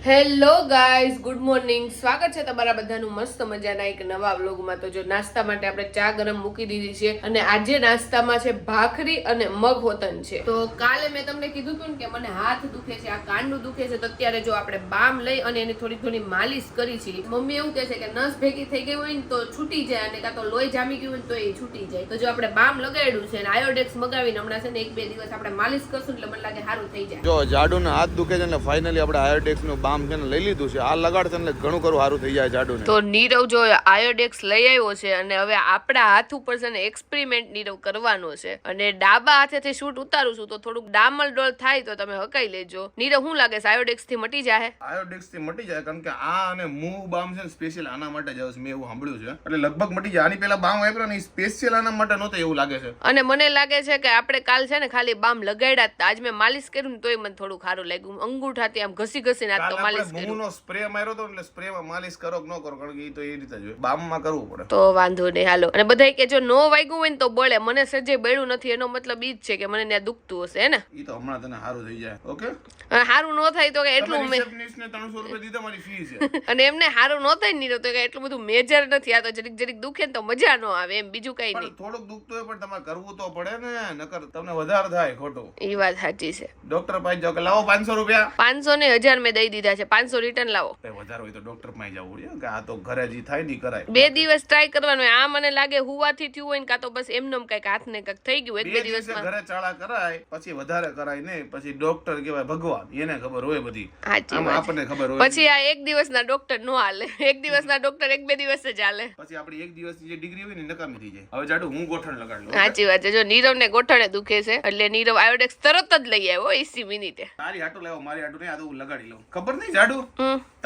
Hello guys, good morning. સ્વાગત છે તમારા બધાનું મસ્ત મજાના એક નવા વ્લોગમાં. તો જો નાસ્તા માટે આપણે ચા ગરમ મૂકી દીધી છે અને આજે નાસ્તામાં છે ભાખરી અને મગ હોતન છે. તો કાલે મેં તમને કીધું હતું ને કે મને હાથ દુખે છે, આ કાંડું દુખે છે, તો અત્યારે જો આપણે બામ લઈ અને એની થોડી થોડી માલિશ કરી છે. મમ્મી એવું કહે છે કે નસ ભેગી થઈ ગઈ હોય ને તો છૂટી જાય અને કાં તો લોહી જામી ગયું હોય ને તો એ છૂટી જાય. તો જો આપણે બામ લગાડ્યું છે અને આયોડેક્સ મગાવીને હમણાં છે ને 1-2 દિવસ આપણે માલિશ કરશું એટલે મને લાગે સારું થઈ જાય. જો જાડુને હાથ દુખે છે એટલે ફાઇનલી આપણે આયોડેક્સ નું બામ છે ને લઈ લીધું છે. આ લગાડશે એટલે ઘણું ખરું સારું થઈ જાય જાડુને. તો નીરવ જો આયોડેક્સ લઈ આવ્યો છે અને હવે આપણા હાથ ઉપર છે ને એક્સપેરિમેન્ટ નીરવ કરવાનો છે અને ડાબા હાથેથી શૂટ ઉતારું છું તો થોડુંક ડામલ ડોલ થાય તો તમે હકાઈ લેજો. નીરવ શું લાગે છે, આયોડેક્સ થી મટી જાય? આયોડેક્સ થી મટી જાય કારણ કે આ અને મૂવ બામ છે ને સ્પેશિયલ આના માટે જ આવે છે. મેં એવું સાંભળ્યું છે એટલે લગભગ મટી જાય. આની પેલા બામ વાપર્યો ને સ્પેશિયલ આના માટે નહોતો એવું લાગે છે. અને મને લાગે છે કે આપણે કાલ છે ને ખાલી બામ લગાડ્યા હતા, આજ મેં માલિશ કર્યું ને તોય મને થોડું સારું લાગ્યું. અંગૂઠાથી આમ ઘસી ઘસીને આજ તો માલિશ કર્યું. મૂવનો સ્પ્રે માર્યો તો એટલે સ્પ્રેમાં માલિશ કરો કે ન કરો કારણ કે એ તો એ રીતે જ હોય, બામમાં કરવું પડે. તો વાંધો નહીં, હાલો. અને બધાય કે જો નો વાગ્યું હોય ને તો બોલે. મને સજે બેડું નથી એનો મતલબ ઈ જ છે કે મને ત્યાં દુખતું હશે હે ને. ઈ તો હમણાં તને સારું થઈ જાય. ઓકે, અને સારું ન થાય તો કે એટલું મેં રિસેપ્શનિસ્ટને 300 રૂપિયા દીધા મારી ફી છે. અને એમને સારું ન થાય નહીં તો કે એટલું બધું મેજર નથી, આ તો જરીક જરીક દુખે ને તો મજા ન આવે એમ, બીજું કઈ નહીં. થોડુંક દુખતું હોય પણ તમારે કરવું તો પડે ને, નકર તમને વધારે થાય ખોટું. એ વાત સાચી છે. ડોક્ટર પાસે જાવ કે લાવો 500 રૂપિયા. 500 ને 1000 મેં દઈ દીધા છે, 500 રિટર્ન લાવો. વધારે હોય તો ડોક્ટર પાસે જવું પડે કે આ તો ઘરે જ થાય નહીં કરાય. 2 દિવસ ટ્રાય કરવાનું હોય. આ મને લાગે હુવાથી થયું હોય ને કાં તો બસ એમનેમ કઈક હાથને કઈક થઈ ગયું 1-2 દિવસમાં. ઘરે ચાળા કરાય પછી વધારે કરાય નહીં, પછી ડોક્ટર કહેવાય ભગવાન, એને ખબર હોય બધી. સાચી આપણને ખબર હોય. પછી આ 1 દિવસના ડોક્ટર નો હાલે, 1 દિવસના ડોક્ટર 1-2 દિવસ જ હાલે. પછી આપણી 1 દિવસની જે ડિગ્રી હોય ને નકામી થઈ જાય. હવે જાડુ હું ગોઠણ લગાડી લઉં. સાચી વાત છે. જો નીરવને ગોઠણે દુખે છે એટલે નીરવ આયોડેક્સ તરત જ લઈ આવ્યો 80 મિનિટે. તારી હાટુ લાવો, મારી હાટુ નહીં, આ તો હું લગાડી લઉં. ખબર નહીં જાડુ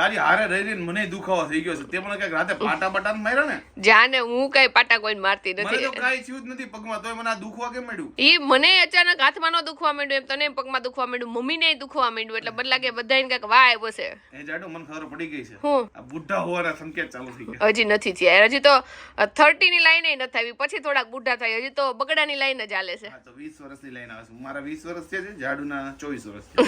તારી હારે રહીને મને દુખાવો થઈ ગયો છે. તે મને કઈક રાતે પાટા બટાન માર્યા ને. જાને હું કઈ પાટા કોઈને મારતી મને નથી. તો કાઈ થયું જ નથી પગમાં, તોય મને આ દુખવા કેમ માંડ્યું? ઈ મને અચાનક હાથમાં નો દુખવા માંડ્યું, એમ તને પગમાં દુખવા માંડ્યું, મમ્મીને દુખવા માંડ્યું, એટલે મને લાગે બધાને કઈક વાય બસે. એ જાડુ મને ખબર પડી ગઈ છે. હું આ બુઢા હોવાના સંકેત ચાલુ થઈ ગયા. હજી નથી થયા, હજી તો 30 ની લાઈન નથી આવી, પછી થોડાક બુઢા થાય, હજી તો બગડાની લાઈન જ હાલે છે. હા તો 20 વર્ષની લાઈન આવે છે. મારા 20 વર્ષ છે, જાડુના 24 વર્ષ છે.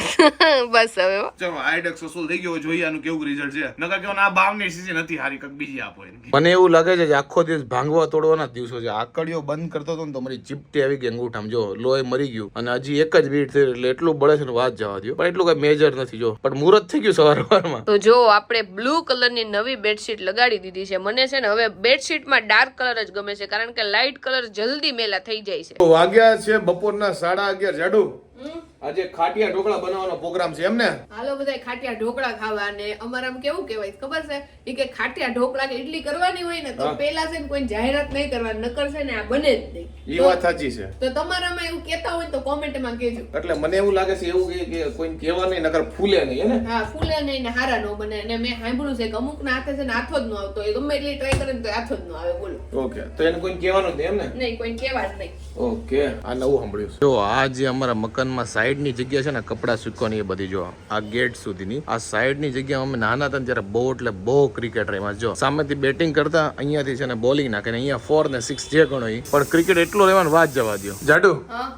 બસ હવે ચલો આઈડેક્સ વસૂલ થઈ ગયો, જોઈએ આનું કેવું રિઝલ્ટ છે. નકર કેવો આ બાવની સીઝન નથી હારી, કઈક બીજી આપો એને. મને એવું લાગે છે કે આખો દિવસ ભાંગવા તોડવાના દિવસો છે. આકડીઓ બંધ કરતો હતો ને તો મારી ચીપટી આવી ગઈ અંગૂઠામાં, જો લોહી મરી ગયું અને હજી એક જ બીટ થઈ એટલે એટલું બળે છે ને વાત જવા દો. પણ એટલું કઈ મેજર નથી, જો પણ મુહૂર્ત થઈ ગયું સવારમાં. તો જો આપણે બ્લુ કલરની નવી બેડશીટ લગાડી દીધી છે. મને છે ને હવે બેડશીટમાં ડાર્ક કલર જ ગમે છે કારણ કે લાઇટ કલર જલ્દી મેલા થઈ જાય છે. વાગ્યા છે બપોરના 11:30. જાડુ આજે ખાટિયા ઢોકળા બનાવવાનો પ્રોગ્રામ છે એમ ને? હાલો બધા ખાટિયા ઢોકળા ખાવા. અને અમારામાં કેવું કહેવાય ખબર છે, ઈ કે ખાટિયા ઢોકળા કે ઇડલી કરવાની હોય ને તો પેલા છે ને કોઈ જાહેરાત નહીં કરવાની, નકર છે ને આ બને જ નહીં. ઈ વાત સાચી છે. તો તમારામાં એવું કહેતા હોય તો કોમેન્ટમાં કહેજો. એટલે મને એવું લાગે છે એવું કે કોઈને કહેવા નહીં, નકર ફૂલે નહીં હે ને? હા, ફૂલે નહીં ને હારા નો બને. અને મેં સાંભળ્યું છે કે અમુકના હાથે છે ને હાથો જ ન આવતો, એ ગમે એટલી ટ્રાય કરે ને તો હાથો જ ન આવે. બોલો. ઓકે, તો એને કોઈને કહેવાનું જ એમ ને? નહીં, કોઈને કહેવા જ નહીં. ઓકે, આ નવું સાંભળ્યું. જો આ જે અમારા મકાનમાં સાઈડની જગ્યા છે ને કપડા સુકવાની એ બધી, જો આ ગેટ સુધીની આ સાઈડની જગ્યા અમે નાના હતા ત્યારે બહુ એટલે બહુ ક્રિકેટ રમ્યા. જો સામેથી બેટિંગ કરતા અહીંયાથી છે ને બોલિંગ નાખે ને અહીંયા 4 ને 6 જે ગણો પણ ક્રિકેટ એટલો રહેવાનું વાત જવા દો. જાડુ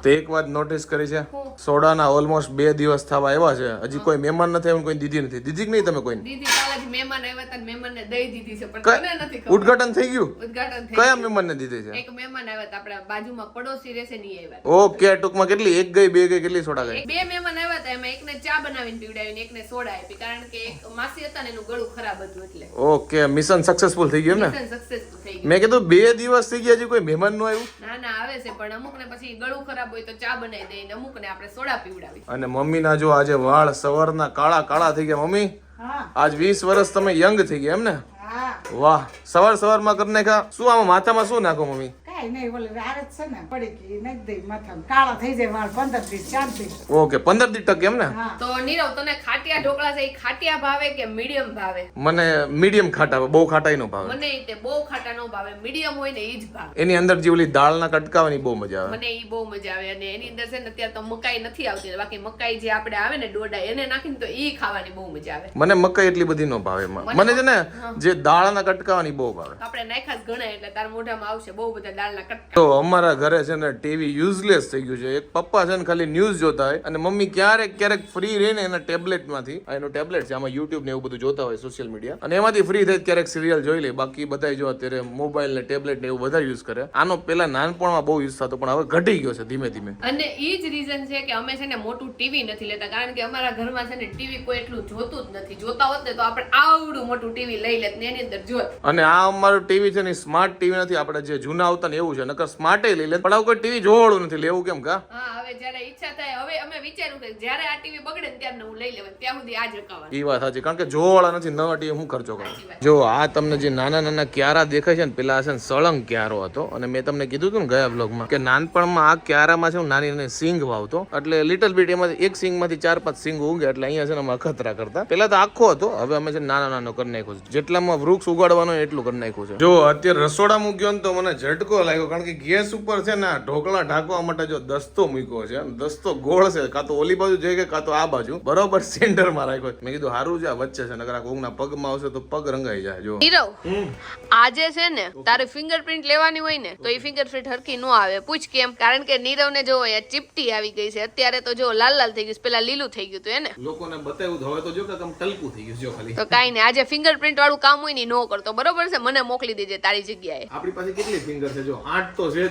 તે એક વાત નોટિસ કરી છે, સોડાના ઓલમોસ્ટ 2 દિવસ થવા આવ્યા છે, હજી કોઈ મહેમાન નથી આવ્યું, કોઈ દીદી નથી. દીદી નહીં તમે કોઈ દીદી કાલે જ મહેમાન આવ્યા હતા, મહેમાનને દઈ દીધી છે પણ તને નથી ખબર. ઉદ્ઘાટન થઈ ગયું? ઉદ્ઘાટન થઈ. કયા મહેમાનને દીધી છે? એક મહેમાન આવ્યા હતા આપણા બાજુમાં પડોશી રહેશે ની આવ્યા. ઓકે, ટૂંકમાં કેટલી? એક ગઈ, 2 ગઈ, કેટલી સોડા ગઈ? 2 મહેમાન આવ્યા હતા, એમાં એકને ચા બનાવીને પીવડાવીને એકને સોડા આપી કારણ કે એક માસી હતા ને એનું ગળું ખરાબ હતું એટલે. ઓકે, મિશન સક્સેસફુલ થઈ ગયું ને? મિશન સક્સેસફુલ થઈ ગયું. મેં કીધું 2 દિવસ થઈ ગયા, હજી કોઈ મહેમાન નો આવ્યું? ના ના, આવે છે પણ અમુક ને પછી ગળું ખરાબ હોય તો ચા બનાવી દે ને અમુક ને આપણે સોડા પીવડાવી. અને મમ્મી ના જો આજે વાળ સવારના કાળા કાળા થઈ ગયા. મમ્મી આજ 20 વર્ષ તમે યંગ થઈ ગયા એમ ને? વાહ, સવારમાં કરી નાખ્યા. શું આમાં માથામાં શું નાખો મમ્મી? ઓકે, 15 દી ટક એમ ને? તો નીરવ તને ખાટિયા ઢોકળા છે ખાટિયા ભાવે કે મીડિયમ ભાવે? મને મીડિયમ ખાટા, બહુ ખાટાઈ નો ભાવે. મને તે બહુ ખાટા નો ભાવે, મીડિયમ હોય ને ઈ જ ભાવે. એની અંદર જે ઓલી દાળના કટકાવાની બહુ મજા આવે. મને ઈ બહુ મજા આવે. અને એની અંદર છે ને અત્યારે તો મકાઈ નથી આવતી, બાકી મકાઈ જે આપણે આવે ને ડોડા એને નાખીને તો ઈ ખાવાની બહુ મજા આવે. મને મકાઈ એટલી બધી નો ભાવે. મને છે ને જે દાળના કટકાવાની બહુ ભાવે. આપણે નાખ્યા જ ઘણા એટલે તાર મોઢામાં આવશે બહુ બધા દાળના કટકા. તો અમારા ઘરે છે ને ટીવી યુઝલેસ થઈ ગયું છે. એક પપ્પા છે ને ખાલી ન્યૂઝ જોતા હોય અને મમ્મી ક્યારેક ફ્રી રહીને એના ટેબ્લેટમાંથી, એનું ટેબ્લેટ છે, આમાં યુટ્યુબ ને એવું બધું જોતા હોય, સોશિયલ મીડિયા, અને એમાંથી ફ્રી થઈ ક્યારેક સિરિયલ જોઈ લે. બાકી બધા જો અત્યારે મોબાઈલ ને ટેબ્લેટ ને એવું બધા યુઝ કરે. આનો પેલા નાનપણમાં બહુ યુઝ થતો પણ હવે ઘટી ગયો છે ધીમે ધીમે. અને ઈ જ રીઝન છે કે અમે છે ને મોટું ટીવી નથી લેતા, કારણ કે અમારા ઘરમાં છે ને ટીવી કોઈ એટલું જોતું જ નથી. જોતા હોત ને તો આપણે આવડું મોટું ટીવી લઈ લેત ને એની અંદર જોત. અને આ અમારું ટીવી છે ને સ્માર્ટ ટીવી નથી, આપણે જે જૂના આવતા ને એવું છે, નકર સ્માર્ટ લઈ લે પણ આવું કોઈ ટીવી જોવાળું નથી લેવું. કેમ કા? હા, હવે જ્યારે ઈચ્છા થાય, હવે અમે વિચાર્યું કે જ્યારે આ ટીવી બગડે ને ત્યારે હું લઈ લેવા, ત્યાં સુધી આ જ રકાવા. એ વાત સાચી, કારણ કે જોવાળા નથી, નવા ટીવી હું ખર્ચો કરું. જો આ તમને જે નાના નાના ક્યારા દેખાય છે ને, પેલા છે ને સળંગ ક્યારો હતો, અને મેં તમને કીધું હતું ને ગયા બ્લોગમાં કે નાનપણમાં આ ક્યારામાં છે નાની નાની સિંગ વાવતો, એટલે લિટલ બીટ એમાંથી એક સિંગ માંથી 4-5 સિંગ ઉગે, એટલે અહીંયા છે ને અમે અખતરા કરતા. પેલા તો આખો હતો, હવે અમે છે નાનો નાનો કરી નાખ્યો છે. જેટલામાં વૃક્ષ ઉગાડવાનો એટલું કરી નાખ્યું છે. જો અત્યારે રસોડા મૂક્યો ને તો મને ઝટકો લાગ્યો, કારણ કે ગેસ ઉપર છે ને ઢોકળા ઢાંકવા માટે જો દસ્તો મૂક્યો છે. દસ્તો ગોળ છે, કાં તો ઓલી બાજુ જઈ કે કાં તો આ બાજુ, બરોબર સેન્ટરમાં રાખ્યો. મેં કીધું હારું છે વચ્ચે છે, નકર આ કોકના પગમાં આવશે તો પગ રંગાઈ જાય. જો નીરવ, આજે છે ને તારે ફિંગરપ્રિન્ટ લેવાની હોય ને તો એ ફિંગરપ્રિન્ટ હરખી નો આવે. પૂછ કેમ? કારણ કે નીરવ ને જો ચીપટી આવી ગઈ છે અત્યારે, તો જો લાલ લાલ થઈ ગયું, પેલા લીલું થઈ ગયું હતું એને લોકોને બતાવ્યું હવે તો જો કે આમ ટલકું થઈ ગયું. જો ખાલી તો કાઈ નહીં, આજે ફિંગરપ્રિન્ટ વાળું કામ હોય ને નો કરતો, બરોબર છે? મને મોકલી દેજે તારી જગ્યાએ. આપણી પાસે કેટલી ફિંગર છે? જો 8 તો છે,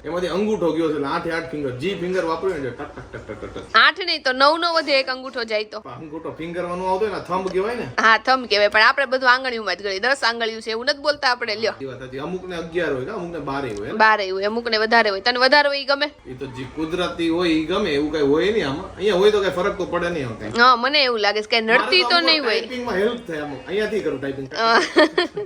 એમાંથી અંગૂઠો ગયો છે, એટલે 8 ફિંગર. જી ફિંગર વાપર્યું ને ટક ટક ટક ટક ટક 8 નહીં તો 9 નો વધે એક અંગૂઠો જાય તો. અંગૂઠો ફિંગર વાનું આવતો ને, થંબ કહેવાય ને. હા, થંબ કહેવાય, પણ આપણે બધું આંગળીઓમાં જ ગળી. 10 આંગળીઓ છે એવું નથી બોલતા આપણે. લ્યો, એ વાત હતી. અમુક ને 11 હોય, અમુક ને 12 હોય. 12 હોય, અમુક ને વધારે હોય. તને વધારે હોય ઈ ગમે? એ તો જે કુદરતી હોય ઈ ગમે, એવું કઈ હોય નહીં આમાં. અહીંયા હોય તો કઈ ફરક તો પડે નહીં. આમ હા, મને એવું લાગે છે કે નડતી તો નહીં હોય. ટાઈપિંગમાં હેલ્પ થાય અમુક. અહીંયાથી કરું ટાઈપિંગ.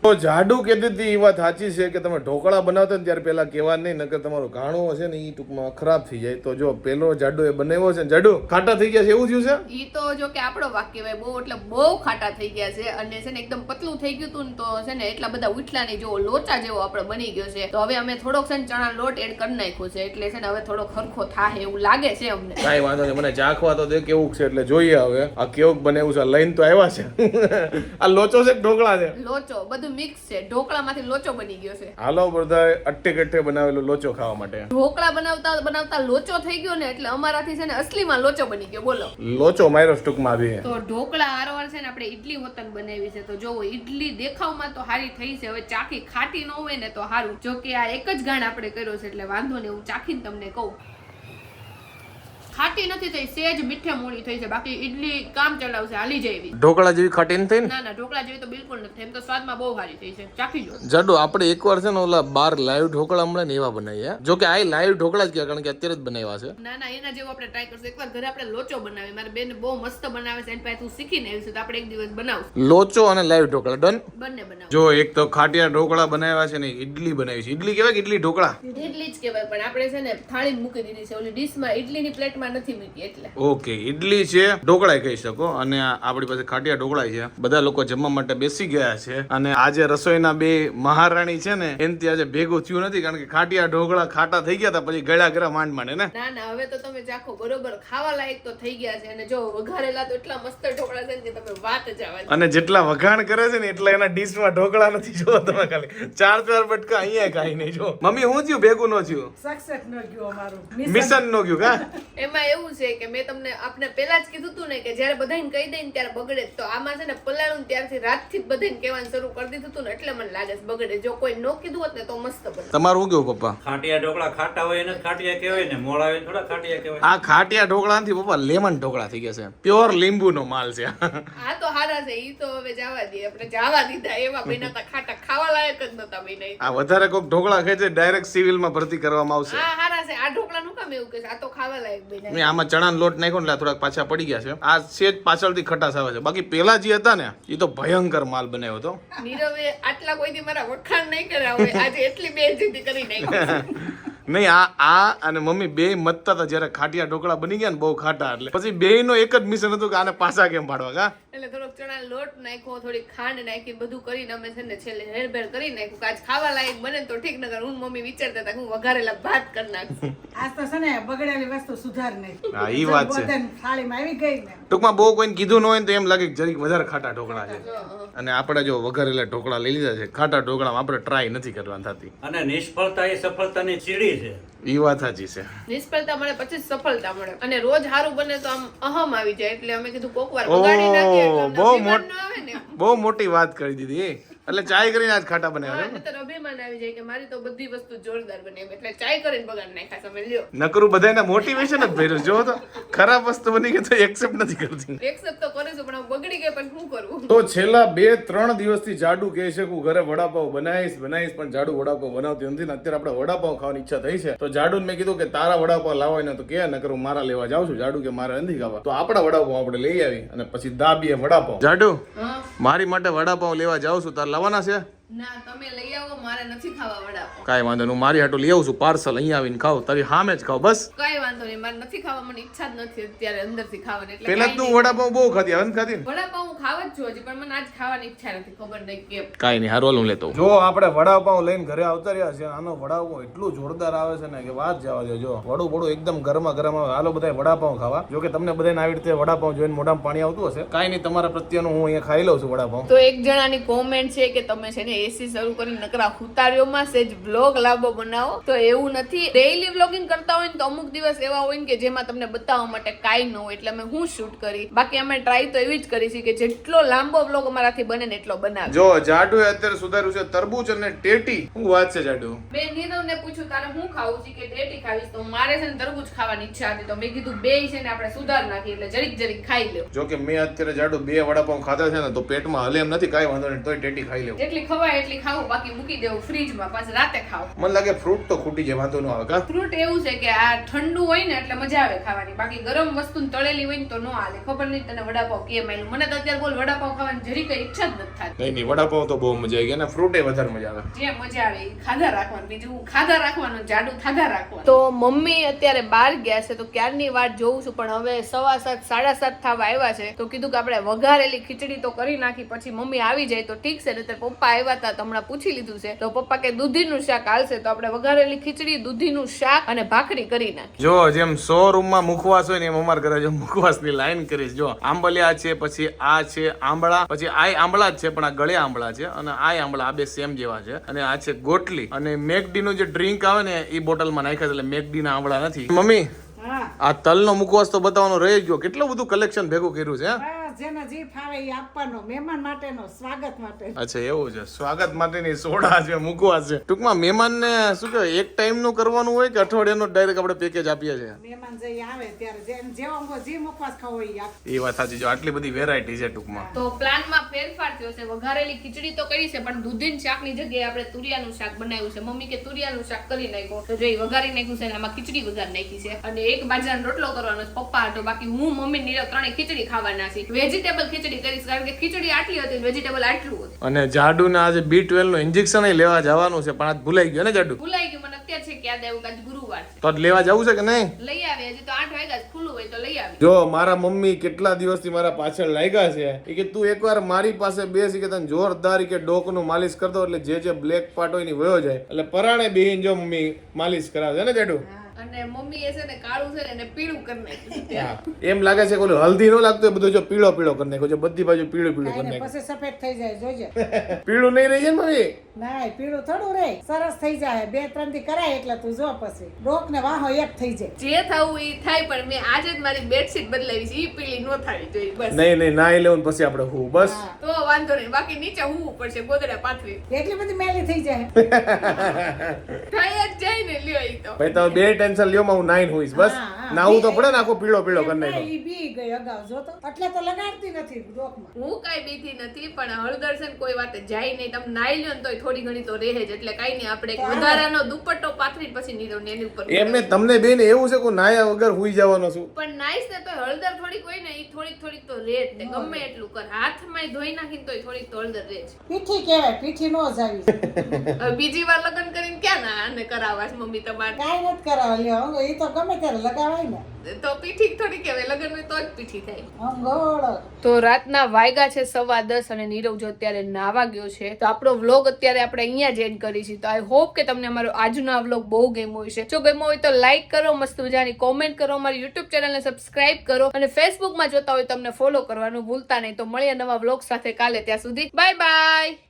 તો જાડુ કહેતી હતી, એ વાત સાચી છે કે તમે ઢોકળા બનાવતા ને ત્યારે પેલા કહેવા નહીં, નકર તમારું ઘાણું હશે ને ઈ ટૂંકમાં ખરાબ થઈ જાય. તો જો પેલો જાડુ એ બનાવ્યો છે, જાડુ ખાટા થઈ ગયા છે એવું થયું છે. ઈ તો જો કે આપણો વાક કહેવાય, બહુ એટલે બહુ ખાટા થઈ ગયા છે. અને છે ને એકદમ પતલું થઈ ગયું હતું ને, તો છે ને એટલા બધા ઉઠલા નહીં, જો લોચા જેવો આપણે બની ગયો છે. તો હવે અમે થોડોક છે ને ચણા લોટ એડ કરી નાખ્યો છે, એટલે છે ને હવે થોડો ખરખો થાય એવું લાગે છે અમને. કાઈ વાંધો નહીં, મને ચાખવા તો દે કેવું છે, એટલે જોઈએ હવે આ કેવું બનાવ્યું છે. લઈને તો આવ્યા છે. આ લોચો છે ઢોકળા છે? લોચો બધું મિક્સ છે, ઢોકળામાંથી લોચો બની ગયો છે. હાલો બધા અટ્ટે કટ્ટે બનાવેલો લોચો ખાવા માટે. ઢોકળા બનાવતા બનાવતા લોચો થઈ ગયો ને, એટલે અમારાથી છે ને અસલીમાં લોચો બની ગયો. બોલો, લોચો માર્યો ટૂંકમાં આવી. તો ઢોકળા હારવાર છે ને આપણે ઈડલી વતન બનાવી છે. તો જોવો ઈડલી દેખાવમાં તો હારી થઈ છે, હવે ચાખી ખાટી ન હોય ને તો હારું. જો કે આ એક જ ગાણ આપણે કર્યો છે એટલે વાંધો નહીં, હું ચાખીને તમને કહું. ખાટી નથી થઈ, સેજ મીઠે મોળી થઈ છે, બાકી ઈડલી કામ ચલાવશે, હાલી જાય એવી. ઢોકળા જેવી ખાટી નથી? ના ના, ઢોકળા જેવી તો બિલકુલ નથી. એમ તો સ્વાદમાં બહુ સારી થઈ છે, ચાખી જો. જાડુ આપણે એકવાર છે ને ઓલા બાર લાઈવ ઢોકળા મળે ને એવા બનાવીએ. જો કે આ લાઈવ ઢોકળા જ કહેવાય, કારણ કે અત્યારે જ બનાવ્યા છે. ના ના, એના જેવો આપણે ટ્રાય કરશું. એકવાર ઘરે આપણે લોચો બનાવી, મારી બેન બહુ મસ્ત બનાવે છે, એની પાસે તું શીખીને આવી છે, તો આપણે એક દિવસ બનાવશું લોચો અને લાઈવ ઢોકળા. ડન, બંને બનાવ. જો એક તો ખાટિયા ઢોકળા બનાવ્યા છે ને ઈડલી બનાવી છે. ઈડલી કહેવાય કે ઈડલી ઢોકળા? ઈડલી જ કહેવાય, પણ આપણે છે ને થાળી મૂકી દીધી છે, ઓલી ડીશમાં ઈડલીની પ્લેટમાં નથી મૂકી એટલે. ઓકે, ઈડલી છે, ઢોકળા કહી શકો, અને આપણી પાસે ખાટિયા ઢોકળા છે. બધા લોકો જમવા માટે બેસી ગયા છે, અને આજે રસોઈના બે મહારાણી છે ને એનથી આજે ભેગું થયું નથી, કારણ કે ખાટિયા ઢોકળા ખાટા થઈ ગયા હતા, પછી ગળ્યા ગળા માંડ માંડે ને. ના ના, હવે તો તમે ચાખો, બરોબર ખાવા લાયક તો થઈ ગયા છે. અને જો વઘારેલા તો એટલા મસ્ત ઢોકળા છે ને કે તમે વાત જ આવવા દો. અને જેટલા વઘાણ કરે છે ને એટલા એના ડીશમાં ઢોકળા નથી. જો તમે ખાલી 4 બટકા અહીંયા કાઈ નહીં. જો મમ્મી હું થયું ભેગું ન થયું? સક્સેસ ન ગયું અમારું મિશન નો ગયું કા? એમાં એવું છે કે મેં તમને આપણે પેલા જ કીધું હતું ને કે જ્યારે બધાને કહી દે ને ત્યારે બગડે. તો આમાં છે ને પલાળું ત્યારથી રાતથી જ બધાને કહેવાનું શરૂ કરી દીધું હતું ને, એટલે મને લાગે છે બગડે. જો કોઈ ન કીધું હોત ને તો મસ્ત બને. તમારું શું કેવું પપ્પા? ખાટિયા ઢોકળા ખાટા હોય એને ખાટિયા કહેવાય ને, મોળા હોય થોડા ખાટિયા કહેવાય. આ ખાટિયા ઢોકળા નથી પપ્પા, લેમન ઢોકળા થઈ ગયા છે. પ્યોર લીંબુ નો માલ છે. આ તો હારા છે, ઈ તો હવે જવા દઈએ, આપણે જવા દીધા. એવા બન્યા તા ખાટા, ખાવા લાયક જ નતા બન્યા. આ વધારે કોક ઢોકળા ખાય છે ડાયરેક્ટ સિવિલ માં ભરતી કરવામાં આવશે. હા હારા છે. આ ઢોકળા નું કામ એવું કે છે, આ તો ખાવા લાયક બન્યા. મેં આમાં ચણાનો લોટ નાખ્યો ને થોડાક પાછા પડી ગયા છે. આ સેજ પાછળથી ખટાશ આવે છે, બાકી પેલા જે હતા ને એ તો ભયંકર માલ બનાવ્યો હતો. નીરવે આટલા કોઈથી મારા વખાણ નહીં કર્યા હોય, આજે એટલી બેઇજ્જતી કરી નાખી. નહીં, આ અને મમ્મી બે મતતા હતા જયારે ખાટિયા ઢોકળા બની ગયા ને બહુ ખાટા, એટલે પછી બે નો એક જ મિશન હતું કે આને પાછા કેમ પાડવા કા. એટલે થોડોક ચણા લોટ નાખ્યો, થોડી ખાંડ નાખી, બધું કરીને અમે છે ને છેલ્લે હેરભેર કરી નાખ્યું. આજ ખાવા લાયક બને તો ઠીક, નકર હું મમ્મી વિચારતા હતા કે હું વઘારેલા ભાત કરી નાખું. આજ તો છે ને બગડેલી વસ્તુ સુધાર નહીં. હા ઈ વાત છે. પોતાની થાળીમાં આવી ગઈ ને ટૂંકમાં બહુ કોઈને કીધું ન હોય ને તો એમ લાગે કે જરીક વધારે ખાટા ઢોકળા છે. અને આપણે જો વઘારેલા ઢોકળા લઈ લીધા છે, ખાટા ઢોકળામાં આપણે ટ્રાય નથી કરવાની થતી. અને નિષ્ફળતા એ સફળતાની સીડી છે. ઈ વાત સાચી છે. નિષ્ફળતા મળે પછી સફળતા મળે, અને રોજ સારું બને તો આમ અહમ આવી જાય. એટલે અમે કીધું કોક વાર બગાડી નાખીએ એટલે અમને બહુ અભિમાન ન આવે ને. બહુ મોટી વાત કરી દીધી. એટલે ચાય કરીને આજ ખાટા બનાવ્યા હા, નહીંતર અભિમાન આવી જાય કે મારી તો બધી વસ્તુ જોરદાર બને, એટલે ચાય કરીને બગાડ નાખ્યા તમે લ્યો. નકરું બધાને મોટિવેશન જ ભર્યું. જો તો ખરાબ વસ્તુ બની ગઈ તો એક્સેપ્ટ નથી કરતી. એક્સેપ્ટ તો કરીશું પણ બગડી ગઈ પણ શું કરવું. તો છેલ્લા 2-3 દિવસથી જાડુ કહે છે કે હું ઘરે વડાપાવ બનાવીશ પણ જાડુ વડાપાવ બનાવતી નથી ને અત્યારે આપણે વડાપાવ ખાવાની ઈચ્છા થઈ છે. તો જાડુને મેં કીધું કે તારા વડાપાવ લાવાય ને તો કે નકર હું મારા લેવા જાઉં છું. જાડુ કે મારે નથી ખાવા. તો આપણા વડાપાવ આપણે લઈ આવી અને પછી દાબીએ વડાપાવ. જાડુ મારી માટે વડાપાવ લેવા જાઉં છું, તાર લાવવાના છે? ના, તમે લઈ આવો, મારે નથી ખાવા વડાપાવ. કાંઈ વાંધો નહીં, હું મારી હાટું લઈ આવું છું પાર્સલ. અહીંયા આવીને ખાવ, તારી સામે જ ખાવ બસ. કઈ વાંધો નહીં, મારે નથી ખાવા, મને ઈચ્છા જ નથી અત્યારે અંદરથી ખાવાની. એટલે પેલા તું વડાપાવ બહુ ખાતી, હવે નથી ખાતી ને? વડાપાવ હું ખાવા જ છું હજી, પણ મને આજ ખાવાની ઈચ્છા નથી, ખબર નહીં કેમ. કાંઈ નહીં, હારું હું લેતો. જો આપણે વડાપાવ લઈને ઘરે આવતા રહ્યા છે. આનો વડાપાવ એટલું જોરદાર આવે છે ને કે વાત જવા દે. જો વડું એકદમ ગરમા ગરમ આવે. હાલો બધા વડાપાવ ખાવા. જો કે તમને બધાને આવી રીતે વડાપાવ જોઈને મોઢામાં પાણી આવતું હશે. કાંઈ નહીં, તમારા પ્રત્યેનું હું અહીંયા ખાઈ લઉં છું વડાપાવ. તો એક જણાની કોમેન્ટ છે કે તમે છે ને એસી શરૂ કરીને નકરા હુતારીઓમાં સેજ વ્લોગ લાંબો બનાવો. તો એવું નથી, ડેઈલી વ્લોગિંગ કરતા હોય ને તો અમુક દિવસ એવા હોય ને કે જેમાં તમને બતાવવા માટે કાંઈ ન હોય, એટલે અમે હું શૂટ કરી. બાકી અમે ટ્રાય તો એવી જ કરી છે કે જેટલો લાંબો વ્લોગ અમારાથી બને ને એટલો બનાવે. જો જાડુ અત્યારે સુધાર્યું છે તરબૂચ અને ટેટી. શું વાત છે જાડુ? મેં નીરવને પૂછ્યું તારે હું ખાવું છે કે ટેટી ખાવીશ, તો મારે છે ને તરબૂચ ખાવાની ઈચ્છા હતી. તો મેં કીધું બે છે ને આપણે સુધાર નાખી, એટલે જરીક ખાઈ લ્યો. જો કે મેં અત્યારે જાડુ 2 વડાપાવ ખાધા છે ને તો પેટમાં હલે એમ નથી. કાંઈ વાંધો નહીં, તોય ટેટી ખાઈ લેવું. જેટલી ખવાય એટલી ખાવું, બાકી મૂકી દેવું ફ્રીજમાં, પાછું રાતે ખાવ. મને લાગે ફ્રૂટ તો ખૂટી જાય, વાંધો ન આવે કા? ફ્રૂટ એવું છે કે આ ઠંડુ હોય ને એટલે મજા આવે ખાવાની, બાકી ગરમ વસ્તુ તળેલી હોય ને તો ન હાલે. ખબર નહીં તને વડાપાવ કેમ આવેલું, મને તો અત્યારે બોલ વડાપાવ ખાવાની જરી કઈ ઈચ્છા જ નથી થતી. નહીં વડાપાવ તો બહુ મજા આવી ગઈ અને ફ્રૂટે વધારે મજા આવે. જે મજા આવે એ ખાધા રાખવાનું, બીજું ખાધા રાખવાનું, જાડુ ખાધા રાખવાનું. તો મમ્મી અત્યારે બહાર ગયા છે, તો ક્યારની વાત જોઉં છું, પણ હવે 7:15 7:30 થવા આવ્યા છે. તો કીધું કે આપણે વઘારેલી ખીચડી તો કરી નાખી, પછી મમ્મી આવી જાય તો ઠીક છે. એટલે પપ્પા આવ્યા હતા તો હમણાં પૂછી લીધું છે, તો પપ્પા કે દૂધીનું શાક હાલશે. તો આપણે વઘારેલી ખીચડી, દૂધીનું શાક અને ભાખરી કરી નાખી. જો જેમ શોરૂમમાં મુખવાસ હોય ને એમ અમારા ઘરે જો મુખવાસની લાઈન કરીશ. જો આંબલિયા છે, પછી આ છે આંબળા, પછી આ આંબળા જ છે પણ આ ગળ્યા આંબળા છે, અને આ આંબળા, આ બે સેમ જેવા છે. અને આ છે ગોટલી, અને મેકડી નું જે ડ્રિંક આવે ને એ બોટલમાં નાખ્યા, એટલે મેકડી ના આંબળા નથી. મમ્મી આ તલનો મુખવાસ તો બતાવવાનો રહી ગયો. કેટલું બધું કલેક્શન ભેગું કર્યું છે. જેને જે ફાવે એ આપવાનો, મહેમાન માટેનો, સ્વાગત માટે. અચ્છા એવું છે, સ્વાગત માટેની સોડા છે, મુખવાસ છે. ટૂંકમાં મહેમાનને શું કહેવાય, એક ટાઈમ નું કરવાનું હોય કે અઠવાડિયાનું ડાયરેક્ટ આપણે પેકેજ આપીએ છીએ? મહેમાન જે આવે ત્યારે જેવો જે મુખવાસ ખાવો એ આપ. એ વાત સાચી. જો આટલી બધી વેરાયટી છે ટૂંકમાં. તો પ્લાનમાં ફેરફાર થયો છે. વઘારેલી ખીચડી તો કરી છે, પણ દૂધીન શાકની જગ્યાએ આપણે તુરિયાનું શાક બનાવ્યું છે. મમ્મી કે તુરિયાનું શાક કરી નાખ્યો, તો જો એ વઘારી નાખ્યું છે, આમાં ખીચડી વઘાર નાખી છે, અને એક બાજરાનો રોટલો કરવાનો છે પપ્પા હાટો. બાકી હું, મમ્મી, નીરવ ત્રણેય ખીચડી ખાવાના છે. વેજીટેબલ ખીચડી કરીશ, કારણ કે ખીચડી આટલી હતી, વેજીટેબલ આટલું હતું. અને જાડુ ને આજે B12 નું ઇન્જેક્શન લેવા જવાનું છે, પણ આજ ભૂલાઈ ગયો ને જાડુ? ભૂલાઈ ગયું મને અત્યારે છે, યાદ આવ્યું કે આજ ગુરુવાર છે. તો લેવા જવું છે કે નહીં? લઈ આવે, હજી તો 8 વાગ્યા ખુલ્લું હોય તો લઈ આવે. જો મારા મમ્મી કેટલા દિવસથી મારા પાછળ લાગ્યા છે કે તું એકવાર મારી પાસે બેસી કે તને જોરદાર કે ડોકનું માલિશ કરતો, એટલે જે બ્લેક પાર્ટ હોય ની વયો જાય. એટલે પરાણે બેહીને જો મમ્મી માલિશ કરાવે ને જાડુ. અને મમ્મી એ છે ને કાળું છે ને એને પીળું કરી નાખ્યું. એમ લાગે છે કે ઓલું હલ્દી નો લાગતું, બધું જો પીળો કરી નાખ્યો છે, બધી બાજુ પીળું કરી નાખ્યું. પછી સફેદ થઈ જાય, જોજે. પીળું નહીં રહી જાય ને મમ્મી? ના, પીળું થોડું રે, સરસ થઈ જાય. 2-3 દી કરાય એટલે તું જો પછી ડોક ને વાહો એક થઈ જાય. જે થવું એ થાય, પણ મેં આજે જ મારી બેડશીટ બદલાવી છે, ઈ પીળી નો થાવી જોઈએ બસ. નહીં નાઈ લેવું પછી આપણે હું બસ. તો વાંધો નહીં, બાકી નીચે હું પડશે ગોદડા પાથરી. એટલી બધી મેલી થઈ જાય. થાય જ જાય ને, લ્યો ઈ તો. ભાઈ તમે બે ટેન્શન લ્યો માં હું નાઈન હોઈશ બસ. નાવું તો પડે ને, આખો પીળો કરી નાખ્યો. ઈ બી ગઈ અગાઉ જોતો, એટલે તો લગાડતી નથી ડોકમાં. હું કાઈ બીતી નથી, પણ હળદર છે ને કોઈ વાતે જાય નહીં. તમે નાઈ લ્યો ને તોય થોડી ઘણી તો રહે જ, એટલે કઈ નહીં. આપણે એક વધારાનો દુપટ્ટો પાથરી પછી નીરવ ને એની ઉપર. એમને તમને બેન એવું છે કે નાયા વગર હુઈ જવાનો છું? પણ નાઈસ ને તો હળદર થોડીક હોય ને, ઈ થોડીક તો રહે જ. ગમે એટલું કર, હાથમાં ધોઈ નાખીને તોય થોડીક તો હળદર રહે જ. પીઠી કહેવાય, પીઠી નો જાવી. હવે બીજી વાર લગ્ન કરીને ક્યાં ના આને કરાવાસ મમ્મી તમારે? કાઈ નથી કરાવ લ્યો, ઈ તો ગમે ત્યારે લગાવાય થાય ને તો પીઠી થોડી કહેવાય, લગ્ન હોય તો જ પીઠી થાય. અંગોળ. તો રાતના વાગ્યા છે 10:15 અને નીરવ જો અત્યારે નાવા ગયો છે. તો આપણો વ્લોગ અત્યારે આપણે અહીંયા જ એન્ડ કરી છે. તો આઈ હોપ કે તમને અમારો આજનો આ વ્લોગ બહુ ગમ્યો હશે. જો ગમ્યો હોય તો લાઈક કરો, મસ્ત મજાની કોમેન્ટ કરો, અમારી યુટ્યુબ ચેનલને સબસ્ક્રાઇબ કરો અને ફેસબુકમાં જોતા હોય તમને ફોલો કરવાનું ભૂલતા નહીં. તો મળીએ નવા વ્લોગ સાથે કાલે. ત્યાં સુધી બાય બાય.